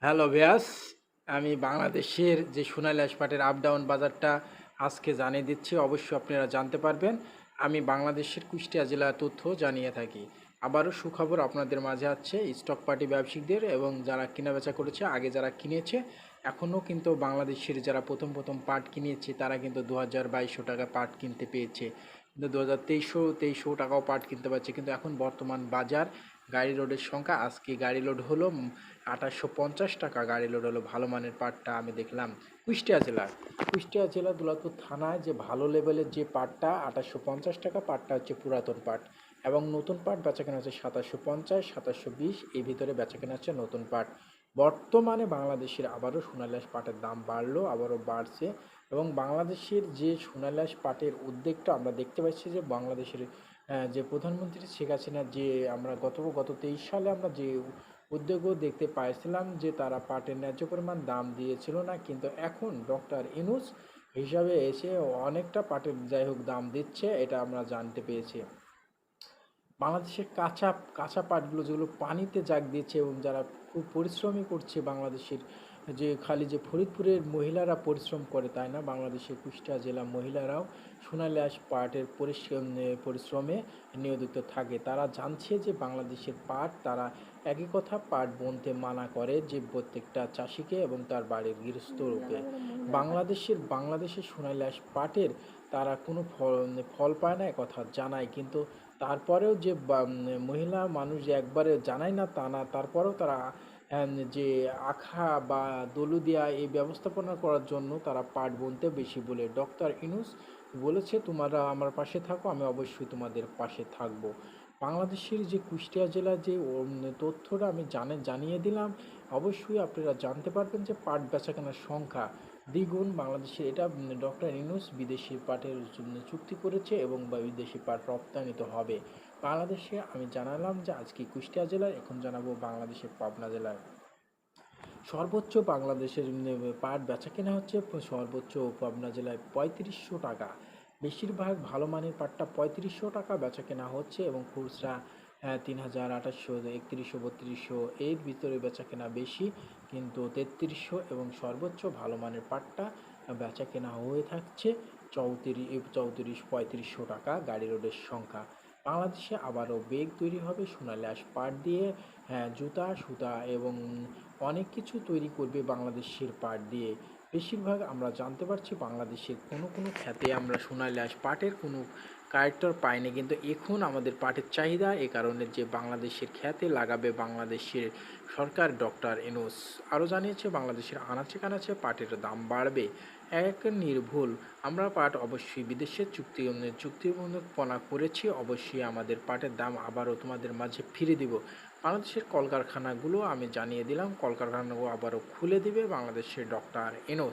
Hello ভিয়াস, আমি বাংলাদেশের যে সোনালী ইস্পাতের আপ ডাউন বাজারটা আজকে জানিয়ে দিচ্ছি। অবশ্যই আপনারা জানতে পারবেন। আমি বাংলাদেশের কুষ্টিয়া জেলার তথ্য জানিয়ে থাকি। আবারও সুখবর আপনাদের মাঝে আছে স্টক পার্টি ব্যবসায়িকদের এবং যারা কেনাবেচা করেছে, আগে যারা কিনেছে, এখনও কিন্তু বাংলাদেশের যারা প্রথম প্রথম পাট কিনেছে তারা কিন্তু 2200 টাকা পাট কিনতে পেয়েছে, কিন্তু 2300 টাকাও পাট কিনতে পারছে। কিন্তু এখন বর্তমান বাজার গাড়ি লোডের সংখ্যা, আজকে গাড়ি লোড হলো 2850 টাকা গাড়ি লোড হলো। ভালো মানের পাটটা আমি দেখলাম কুষ্টিয়া জেলা দুলাদপুর থানায় যে ভালো লেভেলের যে পাটটা 2850 টাকা, পাটটা হচ্ছে পুরাতন পাট, এবং নতুন পাট বেচাকেনা হচ্ছে 2750 2720, এই ভিতরে বেচাকেনা হচ্ছে নতুন পাট। বর্তমানে বাংলাদেশের আবারও সোনালী পাটের দাম বাড়লো, আবারও বাড়ছে, এবং বাংলাদেশের যে সোনালী পাটের উদ্যোগটা আমরা দেখতে পাচ্ছি যে বাংলাদেশের যে প্রধানমন্ত্রী শেখ হাসিনা, যে আমরা গত 23 সালে আমরা যে উদ্যোগও দেখতে পাইছিলাম যে তারা পাটের ন্যায্য পরিমাণ দাম দিয়েছিল না, কিন্তু এখন ডক্টর ইনুস হিসাবে এসে অনেকটা পাটের যাই হোক দাম দিচ্ছে, এটা আমরা জানতে পেরেছি। বাংলাদেশের কাঁচা কাঁচা পাটগুলো যেগুলো পানিতে জাগ দিচ্ছে এবং যারা খুব পরিশ্রমী করছে, বাংলাদেশের যে খালি যে ফরিদপুরের মহিলারা পরিশ্রম করে তাই না, বাংলাদেশের কুষ্টিয়া জেলা মহিলারাও সোনালী পাটের পরিশ্রমে নিয়োজিত থাকে। তারা জানছে যে বাংলাদেশের পাট, তারা একই কথা পাট বুনতে মানা করে যে প্রত্যেকটা চাষিকে এবং তার বাড়ির গৃহস্থরূপে। বাংলাদেশের সোনালী পাটের তারা কোনো ফল পায় না, কথা জানায়, কিন্তু তারপরেও যে মহিলা মানুষ যে একবারে জানায় না তা না, তারপরেও তারা যে আখা বা দলুদিয়া এই ব্যবস্থাপনা করার জন্য তারা পাট বুনতে বেশি বলে। ডক্টর ইনুস বলেছে, তোমরা আমার পাশে থাকো, আমি অবশ্যই তোমাদের পাশে থাকবো। বাংলাদেশের যে কুষ্টিয়া জেলার যে তথ্যটা আমি জানিয়ে দিলাম, অবশ্যই আপনারা জানতে পারবেন যে পাট বেচাকেনার সংখ্যা দ্বিগুণ বাংলাদেশে। এটা ডক্টর ইনুস বিদেশি পাটের জন্য চুক্তি করেছে এবং বিদেশি পাট রপ্তানিত হবে বাংলাদেশে। আমি জানালাম যে আজকে কুষ্টিয়া জেলায়, এখন জানাবো বাংলাদেশের পাবনা জেলায়। সর্বোচ্চ বাংলাদেশের পাট বেচা কেনা হচ্ছে সর্বোচ্চ পাবনা জেলায় 3500 টাকা। বেশিরভাগ ভালো মানের পাটটা 3500 টাকা বেচা কেনা হচ্ছে, এবং খুচরা 3800 3100 3200 এর ভিতরে বেচা কেনা বেশি, কিন্তু 3300 এবং সর্বোচ্চ ভালো মানের পাটটা বেচা কেনা হয়ে থাকছে 3400 টাকা গাড়ি রোডের সংখ্যা। বাংলাদেশে আবারও বেগ তৈরি হবে সোনালী পাট দিয়ে। হ্যাঁ, জুতা সুতা এবং অনেক কিছু তৈরি করবে বাংলাদেশের পাট দিয়ে। বেশিরভাগ আমরা জানতে পারছি বাংলাদেশের কোনো কোনো খাতে আমরা সোনালী পাটের কোনো কারেক্টর পাইনি, কিন্তু এখন আমাদের পাটের চাহিদা, এ কারণে যে বাংলাদেশের খ্যাতে লাগাবে বাংলাদেশের সরকার ডক্টর ইনুস। আরও জানিয়েছে বাংলাদেশের আনাচে কানাচে পাটের দাম বাড়বে। এক নির্ভুল, আমরা পাট অবশ্যই বিদেশের চুক্তিপনা করেছি, অবশ্যই আমাদের পাটের দাম আবারও তোমাদের মাঝে ফিরে দিব। বাংলাদেশের কলকারখানাগুলো আমি জানিয়ে দিলাম, কলকারখানাগুলো আবারও খুলে দিবে বাংলাদেশের ডক্টর ইনুস।